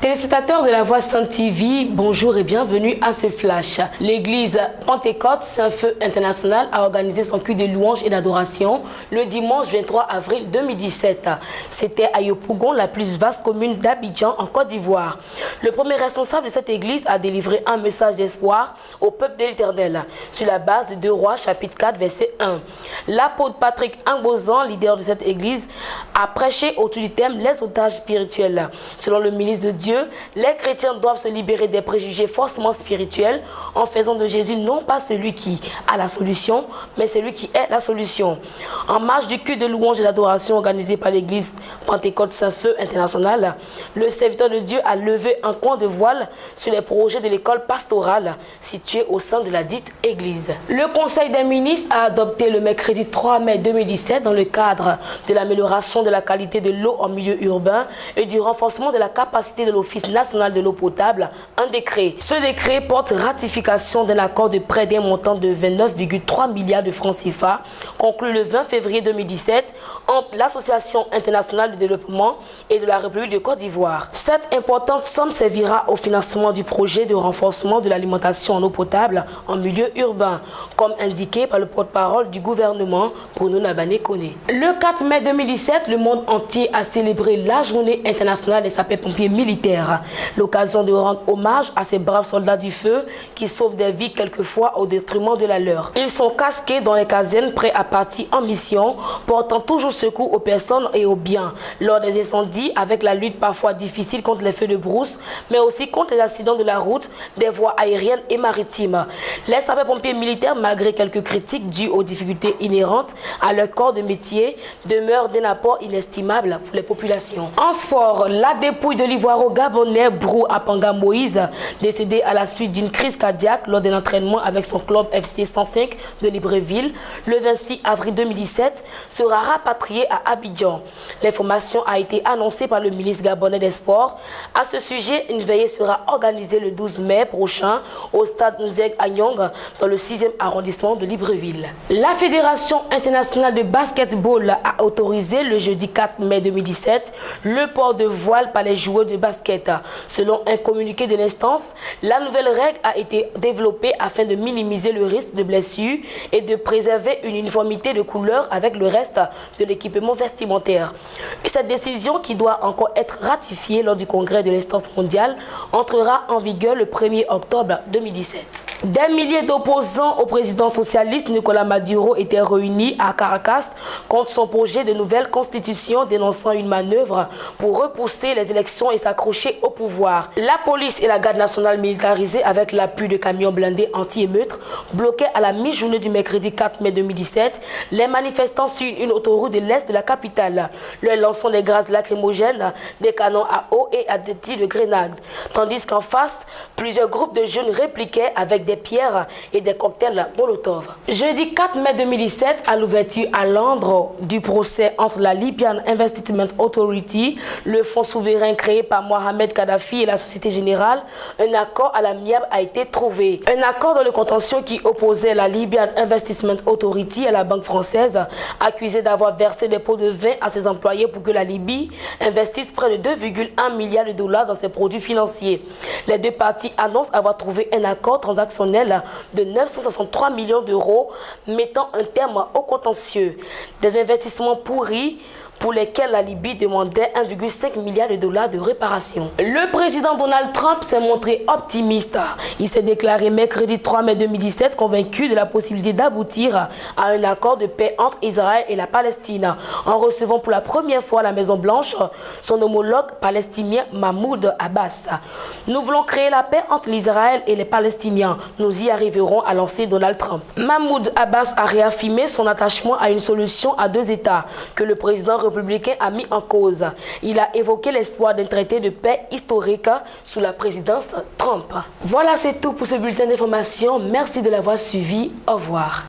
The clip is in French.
Téléspectateurs de la Voix Sainte TV, bonjour et bienvenue à ce flash. L'église Pentecôte Saint-Feu International a organisé son culte de louange et d'adoration le dimanche 23 avril 2017. C'était à Yopougon, la plus vaste commune d'Abidjan en Côte d'Ivoire. Le premier responsable de cette église a délivré un message d'espoir au peuple de l'Éternel sur la base de 2 Rois chapitre 4 verset 1. L'apôtre Patrick Angozan, leader de cette église, a prêché autour du thème les otages spirituels. Selon le ministre de Dieu, les chrétiens doivent se libérer des préjugés faussement spirituels en faisant de Jésus non pas celui qui a la solution, mais celui qui est la solution. En marge du culte de louange et d'adoration organisé par l'église Pentecôte Saint-Feu International, le serviteur de Dieu a levé un coin de voile sur les projets de l'école pastorale située au sein de la dite église. Le Conseil des ministres a adopté le mercredi 3 mai 2017 dans le cadre de l'amélioration de la qualité de l'eau en milieu urbain et du renforcement de la capacité de l'Office national de l'eau potable, un décret. Ce décret porte ratification d'un accord de prêt d'un montant de 29,3 milliards de francs CFA, conclu le 20 février 2017 entre l'Association internationale de développement et de la République de Côte d'Ivoire. Cette importante somme servira au financement du projet de renforcement de l'alimentation en eau potable en milieu urbain, comme indiqué par le porte-parole du gouvernement, Bruno Nabané Koné. Le 4 mai 2017, le monde entier a célébré la journée internationale des sapeurs-pompiers militaires, l'occasion de rendre hommage à ces braves soldats du feu qui sauvent des vies quelquefois au détriment de la leur. Ils sont casqués dans les casernes, prêts à partir en mission, portant toujours secours aux personnes et aux biens lors des incendies, avec la lutte parfois difficile contre les feux de brousse, mais aussi contre les accidents de la route, des voies aériennes et maritimes. Les sapeurs-pompiers militaires, malgré quelques critiques dues aux difficultés inhérentes à leur corps de métier, demeurent d'un apport inestimable pour les populations. En sport, la dépouille de l'ivoiro-gabonais Brou Apanga Moïse, décédé à la suite d'une crise cardiaque lors d'un entraînement avec son club FC 105 de Libreville le 26 avril 2017, sera rapatrié à Abidjan. L'information a été annoncée par le ministre gabonais des Sports. À ce sujet, une veillée sera organisée le 12 mai prochain au stade Nzeg Anyong dans le 6e arrondissement de Libreville. La Fédération internationale de basketball a autorisé le jeudi 4 mai 2017 le port de voile par les joueurs de basket. Selon un communiqué de l'instance, la nouvelle règle a été développée afin de minimiser le risque de blessure et de préserver une uniformité de couleur avec le reste de l'équipement vestimentaire. Cette décision, qui doit encore être ratifiée lors du congrès de l'instance mondiale, entrera en vigueur le 1er octobre 2017. Des milliers d'opposants au président socialiste Nicolas Maduro étaient réunis à Caracas contre son projet de nouvelle constitution, dénonçant une manœuvre pour repousser les élections et s'accrocher au pouvoir. La police et la garde nationale militarisée, avec l'appui de camions blindés anti-émeutes, bloquaient à la mi-journée du mercredi 4 mai 2017 les manifestants sur une autoroute de l'est de la capitale, leur lançant des gaz lacrymogènes, des canons à eau et à des tirs de grenades. Tandis qu'en face, plusieurs groupes de jeunes répliquaient avec des pierres et des cocktails Molotov. Jeudi 4 mai 2017, à l'ouverture à Londres du procès entre la Libyan Investment Authority, le fonds souverain créé par Mohamed Kadhafi et la Société Générale, un accord à l'amiable a été trouvé. Un accord dans le contentieux qui opposait la Libyan Investment Authority à la banque française, accusée d'avoir versé des pots de vin à ses employés pour que la Libye investisse près de 2,1 milliards de dollars dans ses produits financiers. Les deux parties annoncent avoir trouvé un accord transactionnel de 963 millions d'euros, mettant un terme au contentieux. Des investissements pourris pour lesquels la Libye demandait 1,5 milliard de dollars de réparation. Le président Donald Trump s'est montré optimiste. Il s'est déclaré mercredi 3 mai 2017 convaincu de la possibilité d'aboutir à un accord de paix entre Israël et la Palestine, en recevant pour la première fois à la Maison-Blanche son homologue palestinien Mahmoud Abbas. Nous voulons créer la paix entre l'Israël et les Palestiniens. Nous y arriverons, a lancé Donald Trump. Mahmoud Abbas a réaffirmé son attachement à une solution à 2 États que le président républicain a mis en cause. Il a évoqué l'espoir d'un traité de paix historique sous la présidence Trump. Voilà, c'est tout pour ce bulletin d'information. Merci de l'avoir suivi. Au revoir.